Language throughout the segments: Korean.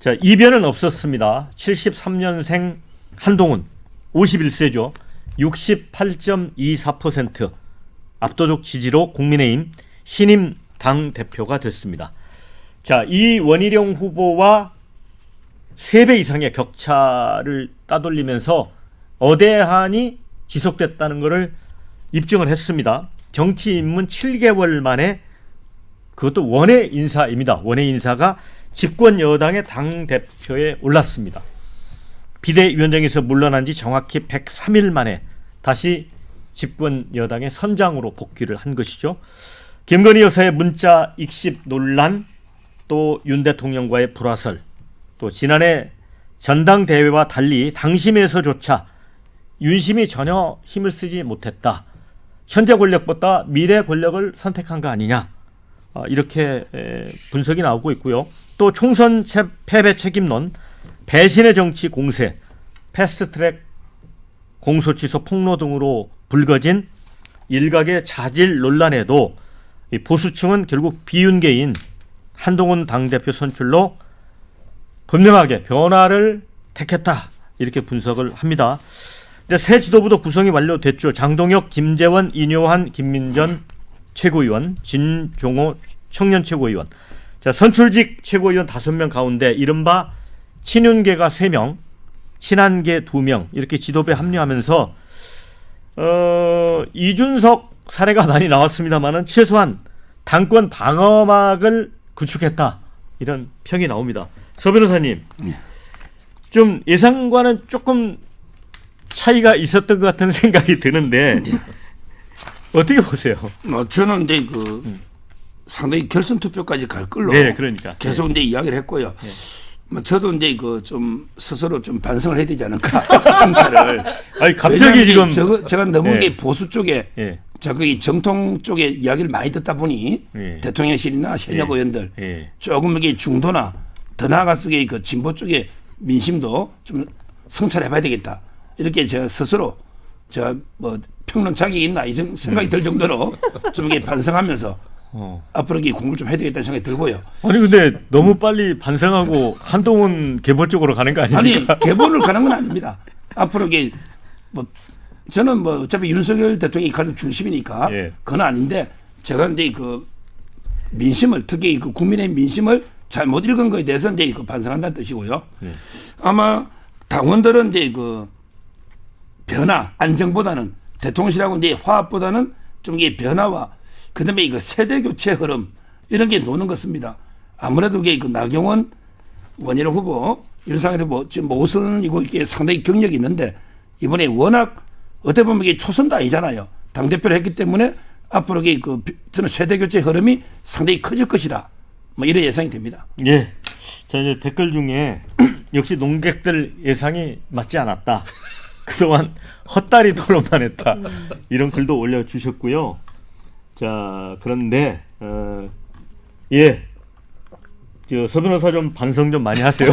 자, 이변은 없었습니다. 73년생 한동훈 51세죠. 68.24% 압도적 지지로 국민의힘 신임 당대표가 됐습니다. 자, 이 원희룡 후보와 3배 이상의 격차를 따돌리면서 어대한이 지속됐다는 것을 입증을 했습니다. 정치 입문 7개월 만에 그것도 원외 인사입니다. 원외 인사가 집권 여당의 당대표에 올랐습니다. 비대위원장에서 물러난 지 정확히 103일 만에 다시 집권 여당의 선장으로 복귀를 한 것이죠. 김건희 여사의 문자 익십 논란, 또 윤 대통령과의 불화설, 또 지난해 전당대회와 달리 당심에서조차 윤심이 전혀 힘을 쓰지 못했다. 현재 권력보다 미래 권력을 선택한 거 아니냐. 이렇게 분석이 나오고 있고요. 또 총선 패배 책임론, 배신의 정치 공세, 패스트트랙 공소 취소 폭로 등으로 불거진 일각의 자질 논란에도 이 보수층은 결국 비윤계인 한동훈 당대표 선출로 분명하게 변화를 택했다. 이렇게 분석을 합니다. 새 지도부도 구성이 완료됐죠. 장동혁, 김재원, 이뇨한, 김민전 최고위원, 진종호 청년 최고위원. 자, 선출직 최고위원 5명 가운데 이른바 친윤계가 3명, 친한계 2명 이렇게 지도부에 합류하면서 이준석 사례가 많이 나왔습니다만은 최소한 당권 방어막을 구축했다. 이런 평이 나옵니다. 서 변호사님, 좀 예상과는 조금 차이가 있었던 것 같은 생각이 드는데 어떻게 보세요? 저는 이제 상당히 결선 투표까지 갈 걸로 그러니까. 계속 이제 이야기를 했고요. 저도 이제 좀 스스로 좀 반성을 해야 되지 않을까 성찰을. 아니 갑자기 지금 제가 너무 보수 쪽에 저기 정통 쪽에 이야기를 많이 듣다 보니 대통령실이나 현역 의원들 조금 이게 중도나 더 나아가서 그 진보 쪽의 민심도 좀 성찰해봐야 되겠다. 이렇게 제가 스스로 제가 뭐 평론 자격이 있나 이 생각이 들 정도로 좀 이게 반성하면서 앞으로 이게 공부를 좀 해야 되겠다는 생각이 들고요. 아니 근데 너무 빨리 반성하고 한동훈 개보 쪽으로 가는 거 아닙니까? 아니 개보를 가는 건 아닙니다. 앞으로 이게 뭐 저는 뭐 어차피 윤석열 대통령이 가장 중심이니까 그건 아닌데 제가 이제 그 민심을 특히 그 국민의 민심을 잘못 읽은 거에 대해서 이제 그 반성한다는 뜻이고요. 아마 당원들은 이제 그 변화, 안정보다는 대통령실하고 이제 화합보다는 좀 이게 변화와 그다음에 이거 세대 교체 흐름 이런 게 노는 것 같습니다. 아무래도 이게 그 나경원, 원희룡 후보, 윤석열 후보 지금 모선이고 이게 상당히 경력이 있는데 이번에 워낙 어떻게 보면 이게 초선도 아니잖아요. 당 대표를 했기 때문에 앞으로 이게 저는 세대 교체 흐름이 상당히 커질 것이다. 뭐 이런 예상이 됩니다. 예. 자, 이제 댓글 중에 역시 농객들 예상이 맞지 않았다. 그동안 헛다리 토론만 했다. 이런 글도 올려주셨고요. 자, 그런데 서 변호사 좀 반성 좀 많이 하세요.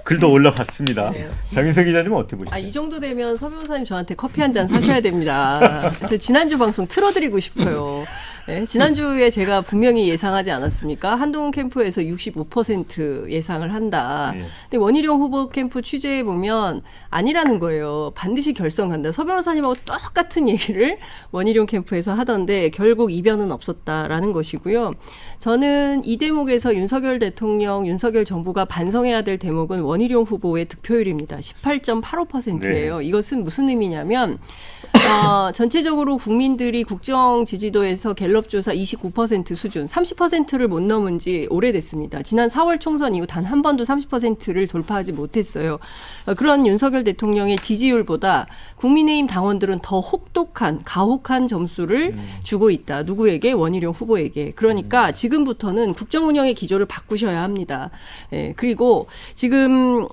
글도 올라왔습니다. 장윤석 기자님은 어떻게 보시죠? 이 정도 되면 서 변호사님 저한테 커피 한 잔 사셔야 됩니다. 저 지난주 방송 틀어드리고 싶어요. 네, 지난주에 제가 분명히 예상하지 않았습니까? 한동훈 캠프에서 65% 예상을 한다. 근데 원희룡 후보 캠프 취재해 보면 아니라는 거예요. 반드시 결성한다. 서 변호사님하고 똑같은 얘기를 원희룡 캠프에서 하던데 결국 이변은 없었다라는 것이고요. 저는 이 대목에서 윤석열 대통령, 윤석열 정부가 반성해야 될 대목은 원희룡 후보의 득표율입니다. 18.85%예요. 이것은 무슨 의미냐면 전체적으로 국민들이 국정 지지도에서 갤럽 조사 29% 수준, 30%를 못 넘은 지 오래됐습니다. 지난 4월 총선 이후 단 한 번도 30%를 돌파하지 못했어요. 그런 윤석열 대통령의 지지율보다 국민의힘 당원들은 더 혹독한, 가혹한 점수를 주고 있다. 누구에게? 원희룡 후보에게. 그러니까 지금부터는 국정 운영의 기조를 바꾸셔야 합니다. 그리고 지금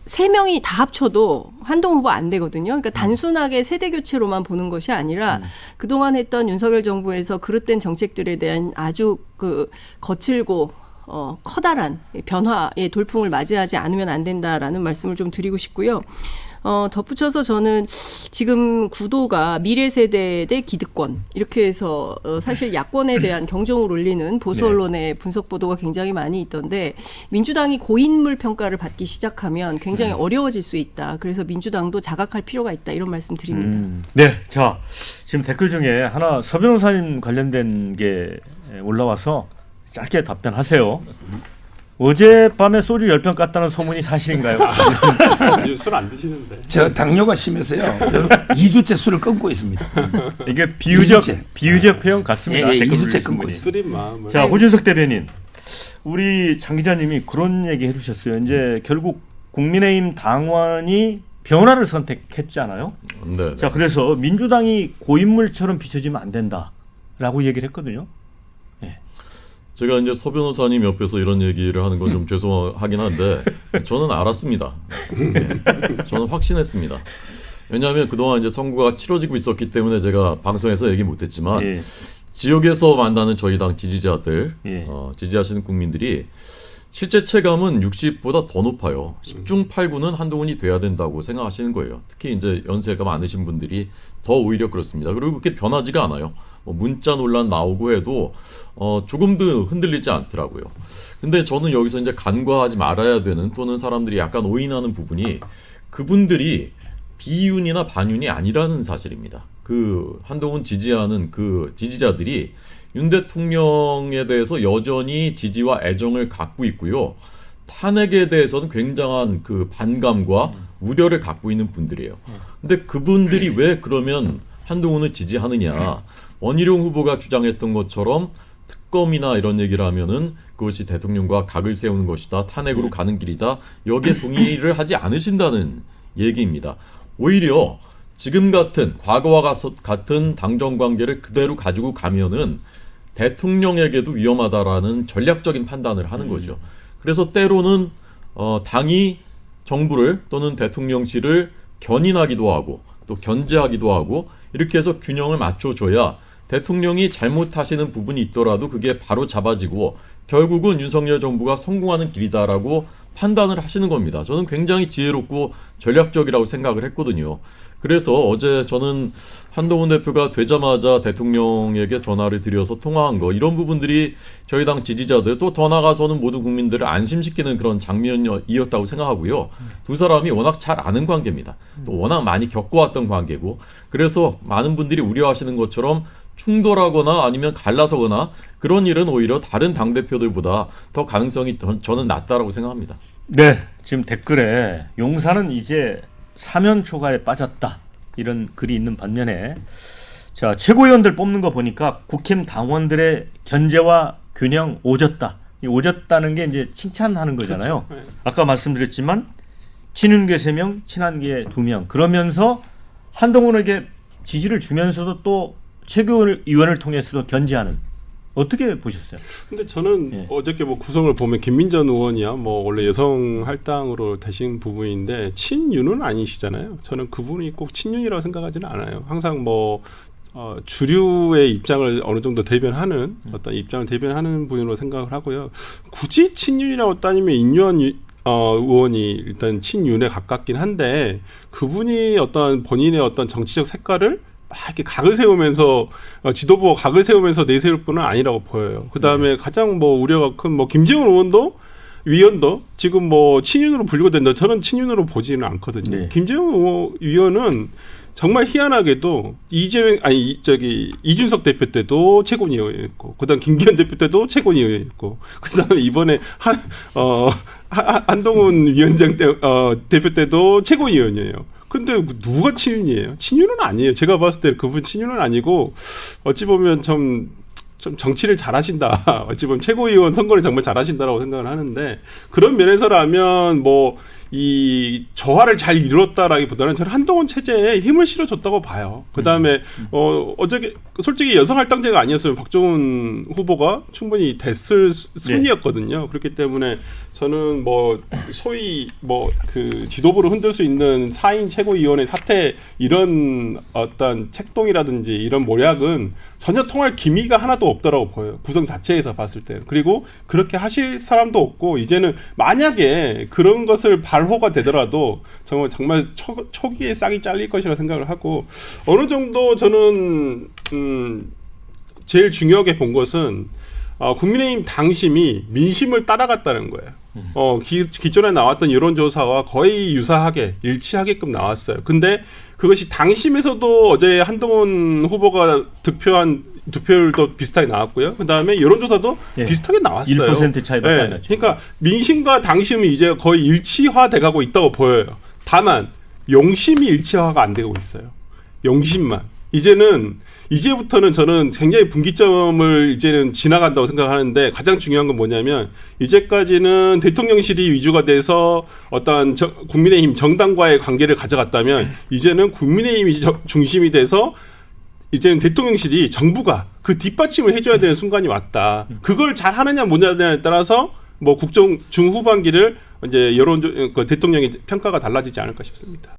3명이 다 합쳐도 한동훈 후보 안 되거든요. 그러니까 단순하게 세대 교체로만 보는 것이 아니라 그동안 했던 윤석열 정부에서 그릇된 정책들에 대한 아주 거칠고 커다란 변화의 돌풍을 맞이하지 않으면 안 된다라는 말씀을 좀 드리고 싶고요. 덧붙여서 저는 지금 구도가 미래 세대 대 기득권 이렇게 해서 사실 야권에 대한 경종을 울리는 보수 언론의 분석 보도가 굉장히 많이 있던데 민주당이 고인물 평가를 받기 시작하면 굉장히 어려워질 수 있다. 그래서 민주당도 자각할 필요가 있다. 이런 말씀 드립니다. 네, 자 지금 댓글 중에 하나 서 변호사님 관련된 게 올라와서 짧게 답변하세요. 어젯밤에 소주 10병 깠다는 소문이 사실인가요? 술 안 드시는데. 저 당뇨가 심해서요. 2주째 술을 끊고 있습니다. 이게 비유적 표현 같습니다. 예, 댓글 2주째 올리신 끊고 분이. 있어요. 쓰린 마음을. 자, 호준석 대변인, 우리 장 기자님이 그런 얘기 해주셨어요. 이제 결국 국민의힘 당원이 변화를 선택했잖아요. 네. 자, 그래서 민주당이 고인물처럼 비춰지면 안 된다라고 얘기를 했거든요. 제가 이제 서 변호사님 옆에서 이런 얘기를 하는 건 좀 죄송하긴 한데 저는 알았습니다. 네. 저는 확신했습니다. 왜냐하면 그동안 이제 선거가 치러지고 있었기 때문에 제가 방송에서 얘기 못했지만 예. 지역에서 만나는 저희 당 지지자들, 예. 지지하시는 국민들이 실제 체감은 60보다 더 높아요. 10중 8구는 한동훈이 돼야 된다고 생각하시는 거예요. 특히 이제 연세가 많으신 분들이 더 오히려 그렇습니다. 그리고 그렇게 변하지가 않아요. 문자 논란 나오고 해도 조금도 흔들리지 않더라고요. 근데 저는 여기서 이제 간과하지 말아야 되는 또는 사람들이 약간 오인하는 부분이 그분들이 비윤이나 반윤이 아니라는 사실입니다. 그 한동훈 지지하는 그 지지자들이 윤 대통령에 대해서 여전히 지지와 애정을 갖고 있고요. 탄핵에 대해서는 굉장한 그 반감과 우려를 갖고 있는 분들이에요. 근데 그분들이 왜 그러면 한동훈을 지지하느냐? 원희룡 후보가 주장했던 것처럼 특검이나 이런 얘기를 하면은 그것이 대통령과 각을 세우는 것이다. 탄핵으로 가는 길이다. 여기에 동의를 하지 않으신다는 얘기입니다. 오히려 지금 같은 과거와 같은 당정 관계를 그대로 가지고 가면은 대통령에게도 위험하다라는 전략적인 판단을 하는 거죠. 그래서 때로는 당이 정부를 또는 대통령실을 견인하기도 하고 또 견제하기도 하고 이렇게 해서 균형을 맞춰줘야 대통령이 잘못하시는 부분이 있더라도 그게 바로 잡아지고 결국은 윤석열 정부가 성공하는 길이다라고 판단을 하시는 겁니다. 저는 굉장히 지혜롭고 전략적이라고 생각을 했거든요. 그래서 어제 저는 한동훈 대표가 되자마자 대통령에게 전화를 드려서 통화한 거 이런 부분들이 저희 당 지지자들 또 더 나아가서는 모든 국민들을 안심시키는 그런 장면이었다고 생각하고요. 두 사람이 워낙 잘 아는 관계입니다. 또 워낙 많이 겪어왔던 관계고 그래서 많은 분들이 우려하시는 것처럼 충돌하거나 아니면 갈라서거나 그런 일은 오히려 다른 당대표들보다 더 가능성이 저는 낮다라고 생각합니다. 네, 지금 댓글에 용산은 이제 사면 초과에 빠졌다 이런 글이 있는 반면에 자 최고위원들 뽑는 거 보니까 국힘 당원들의 견제와 균형 오졌다. 이 오졌다는 게 이제 칭찬하는 거잖아요. 그렇죠. 네. 아까 말씀드렸지만 친윤계 3명, 친한계 2명 그러면서 한동훈에게 지지를 주면서도 또 최고위원을 통해서도 견제하는 어떻게 보셨어요? 근데 저는 예. 어저께 뭐 구성을 보면 김민전 의원이야 뭐 원래 여성 할당으로 되신 부분인데 친윤은 아니시잖아요. 저는 그분이 꼭 친윤이라고 생각하지는 않아요. 항상 뭐 주류의 입장을 어느 정도 대변하는 어떤 입장을 대변하는 분으로 생각을 하고요. 굳이 친윤이라고 따지면 인유한 의원이 일단 친윤에 가깝긴 한데 그분이 어떤 본인의 어떤 정치적 색깔을 막 이렇게 각을 세우면서 지도부가 각을 세우면서 내세울 분은 아니라고 보여요. 그 다음에 가장 뭐 우려가 큰 뭐 김재원 의원도 위원도 지금 뭐 친윤으로 분류가 된다. 저는 친윤으로 보지는 않거든요. 네. 김재원 위원은 정말 희한하게도 이준석 대표 때도 최고위원이었고, 그다음 김기현 대표 때도 최고위원이었고, 그다음에 이번에 한동훈 위원장 대표 때도 최고위원이에요. 근데 누가 친윤이에요? 친윤은 아니에요. 제가 봤을 때 그분 친윤은 아니고 어찌 보면 좀 정치를 잘하신다. 어찌 보면 최고위원 선거를 정말 잘하신다라고 생각을 하는데 그런 면에서라면 뭐 이 조화를 잘 이뤘다라기보다는 저는 한동훈 체제에 힘을 실어줬다고 봐요. 그 다음에 어저께 솔직히 여성할당제가 아니었으면 박정훈 후보가 충분히 됐을 순이었거든요. 그렇기 때문에 저는 뭐 소위 뭐 그 지도부를 흔들 수 있는 4인 최고위원회 사태 이런 어떤 책동이라든지 이런 모략은 전혀 통할 기미가 하나도 없다라고 보여요. 구성 자체에서 봤을 때는. 그리고 그렇게 하실 사람도 없고 이제는 만약에 그런 것을 발호가 되더라도 정말 초기에 싹이 잘릴 것이라 생각을 하고 어느 정도 저는 제일 중요하게 본 것은 국민의힘 당심이 민심을 따라갔다는 거예요. 기존에 나왔던 여론조사와 거의 유사하게 일치하게끔 나왔어요. 근데 그것이 당심에서도 어제 한동훈 후보가 득표율도 비슷하게 나왔고요. 그 다음에 여론조사도 예. 비슷하게 나왔어요. 1% 차이밖에 예. 안 났죠. 그러니까 민심과 당심이 이제 거의 일치화돼가고 있다고 보여요. 다만 용심이 일치화가 안 되고 있어요. 용심만. 이제부터는 저는 굉장히 분기점을 이제는 지나간다고 생각하는데 가장 중요한 건 뭐냐면 이제까지는 대통령실이 위주가 돼서 어떤 국민의힘 정당과의 관계를 가져갔다면 이제는 국민의힘이 중심이 돼서 이제는 대통령실이 정부가 그 뒷받침을 해줘야 되는 순간이 왔다. 그걸 잘 하느냐 못하느냐에 따라서 뭐 국정 중후반기를 이제 대통령의 평가가 달라지지 않을까 싶습니다.